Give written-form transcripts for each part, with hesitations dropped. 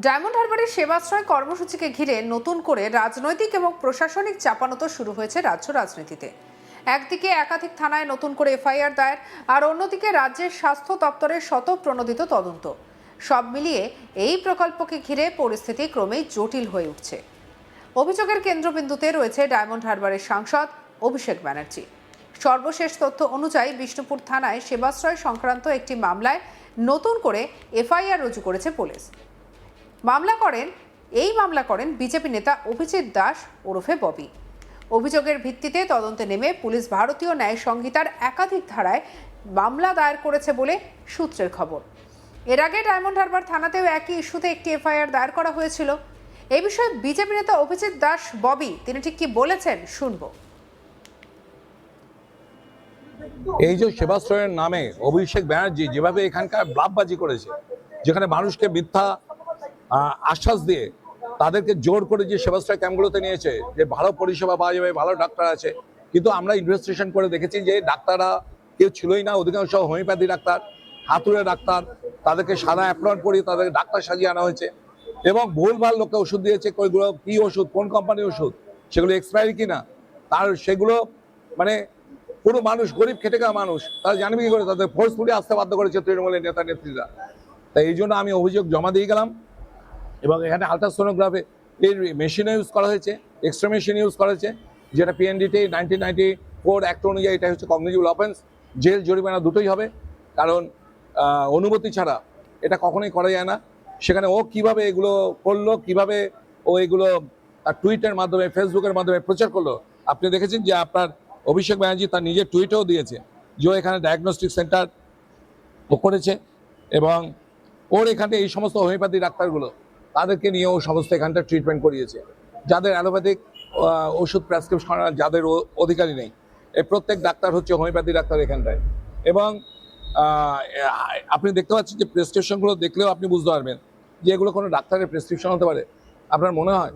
Diamond হারবারের সেবাশ্রয় কর্মসূচিকে ঘিরে নতুন করে রাজনৈতিক এবং প্রশাসনিক চাপানোতর শুরু হয়েছে রাজ্য রাজনীতিতে। একদিকে একাধিক থানায় নতুন করে এফআইআর দায়ের, আর অন্যদিকে রাজ্যের স্বাস্থ্য দপ্তরের শতপ্রণোদিত তদন্ত। সব মিলিয়ে এই প্রকল্পকে ঘিরে পরিস্থিতি ক্রমেই জটিল হয়ে উঠছে। অভিযোগের কেন্দ্রবিন্দুতে রয়েছে ডায়মন্ড হারবারের সাংসদ অভিষেক ব্যানার্জি। সর্বশেষ তথ্য অনুযায়ী বিষ্ণুপুর থানায় সেবাশ্রয় সংক্রান্ত একটি মামলায় নতুন করে এফআইআর রুজু করেছে পুলিশ। এই মামলা করেন বিজেপি নেতা অভিজিৎ দাস ওরফে ববি। অভিযোগের ভিত্তিতে তদন্তে নেমে পুলিশ ভারতীয় ন্যায় সংহিতার একাধিক ধারায় মামলা দায়ের করেছে বলে সূত্রের খবর। এর আগে ডায়মন্ড হারবার থানাতেও একই ইস্যুতে একটি এফআইআর দায়ের করা হয়েছিল। এই বিষয়ে বিজেপি নেতা অভিজিৎ দাস ববি তিনি ঠিক কি বলেছেন শুনবো। এই যে সেবাশ্রয়ের নামে অভিষেক ব্যানার্জি যেভাবে এখানকার ব্লাফবাজি করেছে, যেখানে মানুষকে মিথ্যা আশ্বাস দিয়ে তাদেরকে জোর করে যে সেবাশ্রয় ক্যাম্পগুলোতে নিয়েছে যে ভালো পরিষেবা পাওয়া যাবে, ভালো ডাক্তার আছে, কিন্তু আমরা ইনভেস্টিগেশন করে দেখেছি যে ডাক্তাররা কেউ ছিলই না। অধিকাংশ হোমিওপ্যাথি ডাক্তার, হাতুড়ে ডাক্তার, তাদেরকে সাদা অ্যাপ্রন পরিয়ে তাদেরকে ডাক্তার সাজিয়ে আনা হয়েছে এবং ভুলভাল লোককে ওষুধ দিয়েছে। ওইগুলো কি ওষুধ, কোন কোম্পানির ওষুধ, সেগুলো এক্সপায়ারি কিনা, তার সেগুলো মানে পুরো মানুষ, গরিব খেটে খাওয়া মানুষ, তারা জানবে কি করে? তাদের ফোর্সফুলি আসতে বাধ্য করেছে তৃণমূলের নেতা নেত্রীরা। তাই এই জন্য আমি অভিযোগ জমা দিয়ে গেলাম এবং এখানে আলট্রাসোনোগ্রাফে এর মেশিন ইউজ করা হয়েছে, এক্সট্রা মেশিন ইউজ করা হয়েছে, যেটা পিএনডিটি 1994 অ্যাক্ট অনুযায়ী এটা হচ্ছে কগনিটিভ অফেন্স, জেল জরিমানা দুটোই হবে। কারণ অনুমতি ছাড়া এটা কখনোই করা যায় না। সেখানে ও কিভাবে এগুলো করলো, কিভাবে ও এগুলো তার টুইটের মাধ্যমে, ফেসবুকের মাধ্যমে প্রচার করলো, আপনি দেখেছেন যে আপনার অভিষেক ব্যানার্জি তার নিজের টুইটেও দিয়েছে যে এখানে ডায়াগনস্টিক সেন্টার ও করেছে এবং ওর এখানে এই সমস্ত হোমিওপ্যাথি ডাক্তারগুলো তাদেরকে নিয়ে ও সমস্ত এখানটা ট্রিটমেন্ট করিয়েছে। যাদের অ্যালোপ্যাথিক ওষুধ প্রেসক্রিপশন করার যাদের অধিকারী নেই, এই প্রত্যেক ডাক্তার হচ্ছে হোমিওপ্যাথি ডাক্তার এখানটায়। এবং আপনি দেখতে পাচ্ছেন যে প্রেসক্রিপশনগুলো দেখলেও আপনি বুঝতে পারবেন যে এগুলো কোনো ডাক্তারের প্রেসক্রিপশন হতে পারে, আপনার মনে হয়?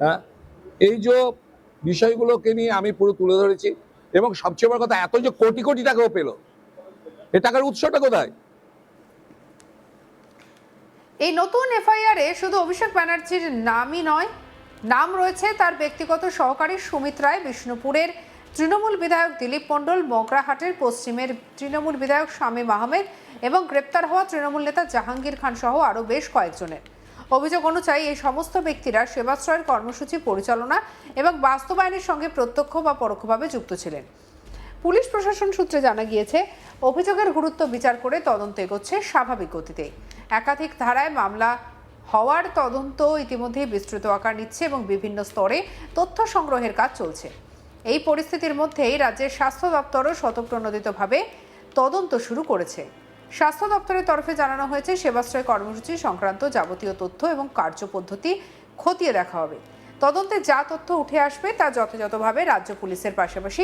হ্যাঁ, এই যে বিষয়গুলোকে নিয়ে আমি পুরো তুলে ধরেছি এবং সবচেয়ে বড় কথা, এত যে কোটি কোটি টাকাও পেল, এ টাকার উৎসটা কোথায়? এই নতুন এফআইআরে শুধু অভিষেক ব্যানার্জির নামই নয়, নাম রয়েছে তার ব্যক্তিগত সহকারী সুমিত রায়, বিষ্ণুপুরের তৃণমূল বিধায়ক দিলীপ মণ্ডল, মগরাহাটের পশ্চিমের তৃণমূল বিধায়ক শামীম আহমেদ এবং গ্রেপ্তার হওয়া তৃণমূল নেতা জাহাঙ্গীর খান সহ আরও বেশ কয়েকজনের। অভিযোগ অনুযায়ী এই সমস্ত ব্যক্তিরা সেবাশ্রয়ের কর্মসূচি পরিচালনা এবং বাস্তবায়নের সঙ্গে প্রত্যক্ষ বা পরোক্ষভাবে যুক্ত ছিলেন। পুলিশ প্রশাসন সূত্রে জানা গিয়েছে, অভিযোগের গুরুত্ব বিচার করে তদন্ত এগোচ্ছে স্বাভাবিক গতিতে। একাধিক ধারায় মামলা হওয়ার তদন্ত ইতিমধ্যেই বিস্তৃত আকার নিচ্ছে এবং বিভিন্ন স্তরে তথ্য সংগ্রহের কাজ চলছে। এই পরিস্থিতির মধ্যেই রাজ্যের স্বাস্থ্য দপ্তরও স্বতঃপ্রণোদিতভাবে তদন্ত শুরু করেছে। স্বাস্থ্য দপ্তরের তরফে জানানো হয়েছে, সেবাশ্রয় কর্মসূচি সংক্রান্ত যাবতীয় তথ্য এবং কার্যপদ্ধতি খতিয়ে দেখা হবে। তদন্তে যা তথ্য উঠে আসবে তা যথাযথভাবে রাজ্য পুলিশের পাশাপাশি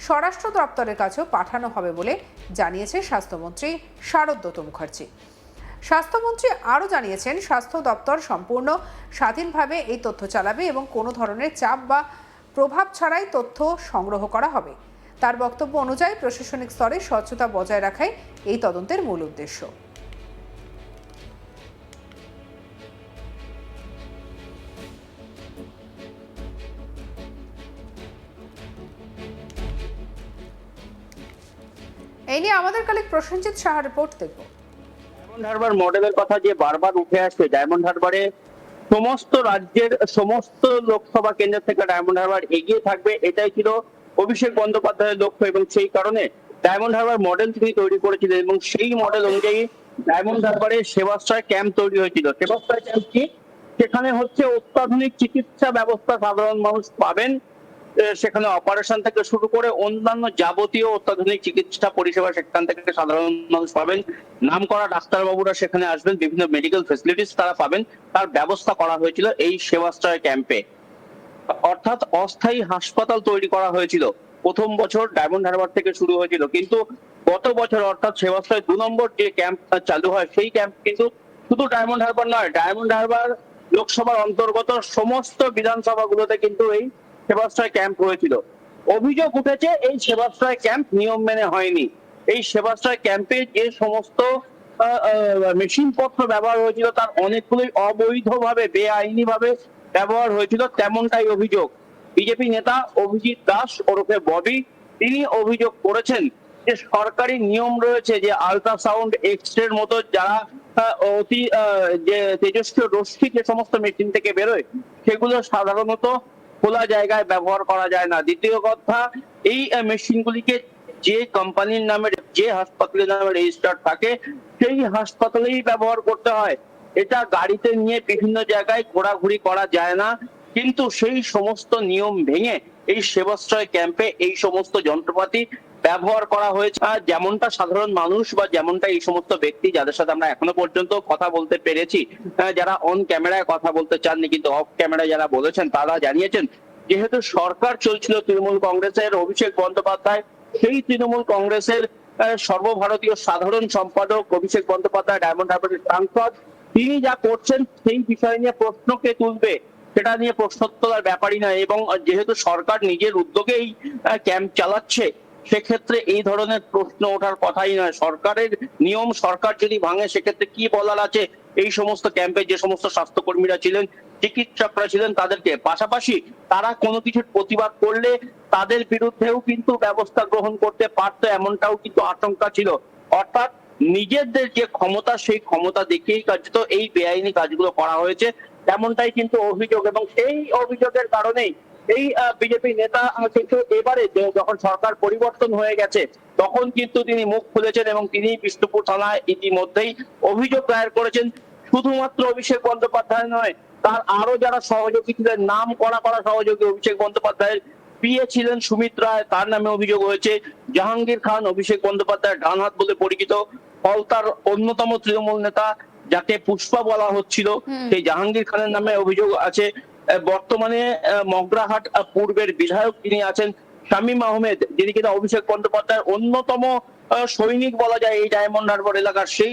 স্বরাষ্ট্র দপ্তরের কাছেও পাঠানো হবে বলে জানিয়েছে স্বাস্থ্যমন্ত্রী শারদব্রত মুখার্জি। স্বাস্থ্যমন্ত্রী আরও জানিয়েছেন, স্বাস্থ্য দপ্তর সম্পূর্ণ স্বাধীনভাবে এই তথ্য চালাবে এবং কোনো ধরনের চাপ বা প্রভাব ছাড়াই তথ্য সংগ্রহ করা হবে। তার বক্তব্য অনুযায়ী প্রশাসনিক স্তরে স্বচ্ছতা বজায় রাখাই এই তদন্তের মূল উদ্দেশ্য। এই নিয়ে আমাদের কালিক প্রসেনজিৎ সাহা রিপোর্ট দেখব। ডায়মন্ড হারবার মডেলের কথা যে বারবার উঠে আসছে, ডায়মন্ড হারবারে সমস্ত রাজ্যের সমস্ত লোকসভা কেন্দ্র থেকে ডায়মন্ড হারবার এগিয়ে থাকবে, এটাই ছিল অভিষেক বন্দ্যোপাধ্যায়ের লক্ষ্য এবং সেই কারণে ডায়মন্ড হারবার মডেল তিনি তৈরি করেছিলেন এবং সেই মডেল অনুযায়ী ডায়মন্ড হারবারে সেবাশ্রয় ক্যাম্প তৈরি হয়েছিল। সেবাশ্রয় ক্যাম্প কি? সেখানে হচ্ছে অত্যাধুনিক চিকিৎসা ব্যবস্থা সাধারণ মানুষ পাবেন, সেখানে অপারেশন থেকে শুরু করে অন্যান্য যাবতীয় অত্যাধুনিক চিকিৎসা পরিষেবা সেখান থেকে সাধারণ মানুষ পাবেন। নামকরা ডাক্তারবাবুরা সেখানে আসবেন, বিভিন্ন মেডিকেল ফেসিলিটিস তারা পাবেন, তার ব্যবস্থা করা হয়েছিল এই সেবাশ্রয় ক্যাম্পে। অর্থাৎ অস্থায়ী হাসপাতাল তৈরি করা হয়েছিল। প্রথম বছর ডায়মন্ড হারবার থেকে শুরু হয়েছিল, কিন্তু গত বছর অর্থাৎ সেবাশ্রয় 2 নম্বর যে ক্যাম্প চালু হয়, সেই ক্যাম্প কিন্তু শুধু ডায়মন্ড হারবার নয়, ডায়মন্ড হারবার লোকসভার অন্তর্গত সমস্ত বিধানসভাগুলোতে কিন্তু এই সেবাশ্রয় ক্যাম্প হয়েছিল। অভিযোগ উঠেছে এই সেবাশ্রয় ক্যাম্প নিয়ম মেনে হয়নি। এই সেবাশ্রয় ক্যাম্পে যে সমস্ত মেশিন পত্র ব্যবহার হয়েছিল তার অনেকগুলোই অবৈধভাবে বেআইনি ভাবে ব্যবহার হয়েছিল, তেমনটাই অভিযোগ। বিজেপি নেতা অভিজিৎ দাস ওরফে ববি তিনি অভিযোগ করেছেন যে সরকারি নিয়ম রয়েছে যে আল্ট্রাসাউন্ড এক্স-রের মতো যারা অতি যে তেজস্ক্রিয় রশ্মি যে সমস্ত মেশিন থেকে বেরোয় সেগুলো সাধারণত খোলা জায়গায় ব্যবহার করা যায় না। দ্বিতীয় কথা, এই মেশিনগুলিকে যে কোম্পানির নামে যে হাসপাতালের নামে রেজিস্টার্ড থাকে সেই হাসপাতালেই ব্যবহার করতে হয়। এটা গাড়িতে নিয়ে বিভিন্ন জায়গায় ঘোরাঘুরি করা যায় না। কিন্তু সেই সমস্ত নিয়ম ভেঙে এই সেবাশ্রয় ক্যাম্পে এই সমস্ত যন্ত্রপাতি ব্যবহার করা হয়েছে। যেমনটা সাধারণ মানুষ বা যেমনটা এই সমস্ত ব্যক্তি যাদের সাথে আমরা এখনো পর্যন্ত কথা বলতে পেরেছি, যারা অন ক্যামেরায় কথা বলতে চাননি কিন্তু অফ ক্যামেরায় যারা বলেছেন তারা জানিয়েছেন যেহেতু সরকার চলছিল তৃণমূল কংগ্রেসের, অভিষেক বন্দ্যোপাধ্যায় সেই তৃণমূল কংগ্রেসের সর্বভারতীয় সাধারণ সম্পাদক অভিষেক বন্দ্যোপাধ্যায় ডায়মন্ড হারবারের সাংসদ, তিনি যা করছেন সেই বিষয় নিয়ে প্রশ্নকে তুলবে, সেটা নিয়ে প্রশ্ন তোলার ব্যাপারই নয়। এবং যেহেতু সরকার নিজের উদ্যোগেই ক্যাম্প চালাচ্ছে সেক্ষেত্রে এই ধরনের প্রশ্ন ওঠার কথাই নয়। সরকারের নিয়ম সরকার যদি ভাঙে সেক্ষেত্রে কি বলার আছে এই সমস্ত ক্যাম্পে যে সমস্ত স্বাস্থ্যকর্মীরা ছিলেন, চিকিৎসকরা ছিলেন তাদেরকে। পাশাপাশি তারা কোনো কিছুর প্রতিবাদ করলে তাদের বিরুদ্ধেও কিন্তু ব্যবস্থা গ্রহণ করতে পারতো, এমনটাও কিন্তু আশঙ্কা ছিল। অর্থাৎ নিজেদের যে ক্ষমতা সেই ক্ষমতা দেখিয়েই কার্যত এই বেআইনি কাজগুলো করা হয়েছে, তেমনটাই কিন্তু অভিযোগ। এবং সেই অভিযোগের কারণেই এই বিজেপি নেতা কিন্তু এবারে যখন সরকার পরিবর্তন হয়ে গেছে তখন কিন্তু তিনি মুখ খুলেছেন এবং তিনি বিষ্ণুপুর থানায় ইতিমধ্যেই অভিযোগ দায়ের করেছেন। শুধুমাত্র অভিষেক বন্দ্যোপাধ্যায় নয়, তার আরো যারা সহযোগী ছিলেন, নাম করা সহযোগী অভিষেক বন্দ্যোপাধ্যায়ের পিএ ছিলেন সুমিত রায়, তার নামে অভিযোগ হয়েছে। জাহাঙ্গীর খান অভিষেক বন্দ্যোপাধ্যায়ের ডান হাত বলে পরিচিত, ফলতার অন্যতম তৃণমূল নেতা যাকে পুষ্পা বলা হচ্ছিল সেই জাহাঙ্গীর খানের নামে অভিযোগ আছে। বর্তমানে মগরাহাট পূর্বের বিধায়ক তিনি আছেন শামীম আহমেদ, যিনি কিনা অভিষেক বন্দ্যোপাধ্যায়ের অন্যতম সৈনিক বলা যায় এই ডায়মন্ড হারবার এলাকার, সেই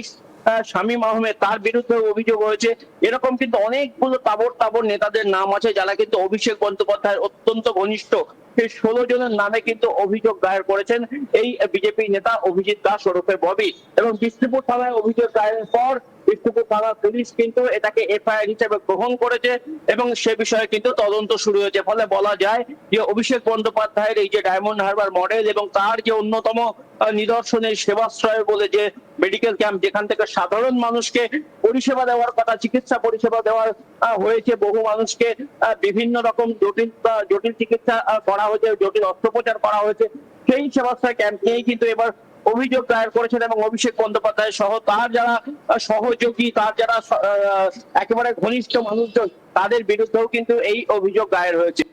শামীম আহমেদ তার বিরুদ্ধে অভিযোগ হয়েছে। এরকম কিন্তু অনেকগুলো তাবর নেতাদের নাম আছে যারা কিন্তু অভিষেক বন্দ্যোপাধ্যায়ের অত্যন্ত ঘনিষ্ঠ। সেই 16 জনের নামে কিন্তু অভিযোগ দায়ের করেছেন এই বিজেপি নেতা অভিজিৎ দাস ওরফে ববি। এবং বিষ্ণুপুর থানায় অভিযোগ দায়েরের পর বিষ্ণুপুর থানার পুলিশ কিন্তু এটাকে এফআইআর হিসেবে গ্রহণ করেছে এবং সে বিষয়ে কিন্তু তদন্ত শুরু হয়েছে। ফলে বলা যায় যে অভিষেক বন্দ্যোপাধ্যায়ের এই যে ডায়মন্ড হারবার মডেল এবং তার যে অন্যতম নিদর্শনের সেবাশ্রয় বলে যে মেডিকেল ক্যাম্প, যেখান থেকে সাধারণ মানুষকে পরিষেবা দেওয়ার কথা, চিকিৎসা পরিষেবা দেওয়া হয়েছে, বহু মানুষকে বিভিন্ন রকম জটিল চিকিৎসা করা হয়েছে, জটিল অস্ত্রোপচার করা হয়েছে, সেই সেবাশ্রয় ক্যাম্প নিয়েই কিন্তু এবার অভিযোগ দায়ের করেছেন। এবং অভিষেক বন্দ্যোপাধ্যায় সহ তার যারা সহযোগী, তার যারা একেবারে ঘনিষ্ঠ মানুষজন, তাদের বিরুদ্ধেও কিন্তু এই অভিযোগ দায়ের হয়েছে।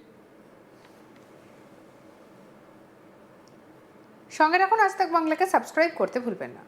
সঙ্গে রাখুন আজ তাক বাংলাকে সাবস্ক্রাইব করতে ভুলবেন না।